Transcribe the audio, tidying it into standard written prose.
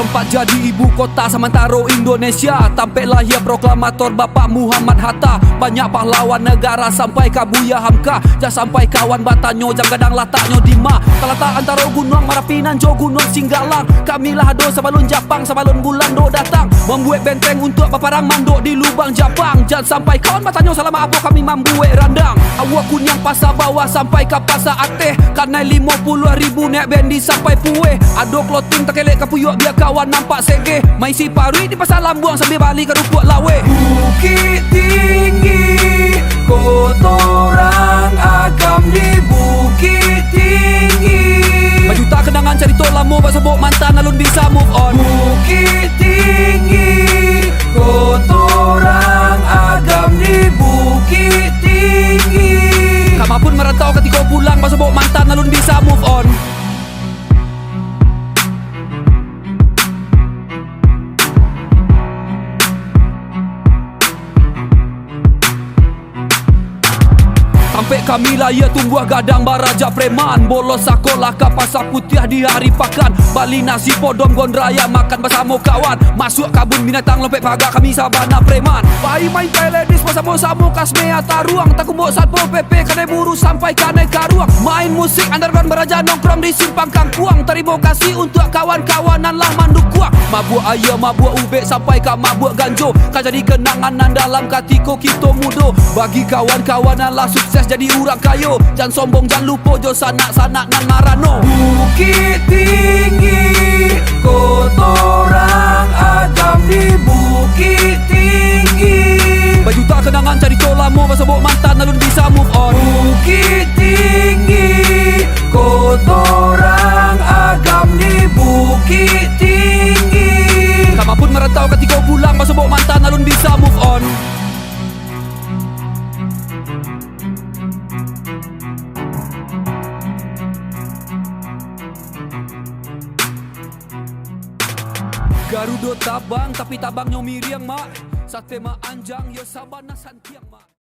sempat jadi ibu kota sementara Indonesia. Tampil lahir proklamator Bapak Muhammad Hatta. Banyak pahlawan negara sampai ke Buya Hamka. Jangan sampai kawan batanyo jam gadang lataknyo di ma. Terletak antara gunung Merapi dan gunung Singgalang. Kamilah do sebelum Japang, sebelum bulan do datang. Membuat benteng untuk paparang mandok di lubang Japang. Jangan sampai kawan batanyo selama apa kami membuat randang. Awak kunyang pasar bawah sampai ke pasar Ateh. Kanai 50,000 naik bendi sampai Pueh. Ado clothing terkelek ke puyuk biar kawan nampak sege. Main si parui di pasar Lambuang sambil balik ke Rupuk Lawe. Bukit tinggi, kotoran agam di Bukit Tinggi. Berjuta kenangan cerita lama buat sebut mantan alun bisa move on. Bukit Tinggi, kotoran agam di Bukit Tinggi. Kamu pun merantau ketika pulang buat sebut mantan alun bisa move on. Sampai kami laya tumbuh gadang baraja preman. Bolos sekolah ke pasar putih di hari pakan. Bali nasi podom gondraya makan bersama kawan. Masuk kabun binatang lempek pagar kami sabana preman. Bayi main teledis bersama-sama kasmea taruang. Tak kumbuk satpo PP kadai buru sampai kanai karuang. Main musik underground beraja nongkrong di simpang kangkuang. Terima kasih untuk kawan-kawanan lah manduk kuang. Mabuk ayam, mabuk ubek sampai ke mabuk ganjo. Kan jadi kenangan dalam katiko kita mudo. Bagi kawan-kawanan lah sukses jadi orang kayo. Jangan sombong, jangan lupa jo sanak-sanak nan marano. Bukit Tinggi, kotoran agam di Bukit Tinggi. Berjuta kenangan cerita lama bersebut mantan alun bisa move on. Bukit Tinggi, kotoran agam di Bukit Tinggi. Kamu pun merantau ketika pulang bersebut mantan alun bisa move on. Garudo tabang tapi tabangnya miriang mak. Sate mak anjang ya sabana santiang mak.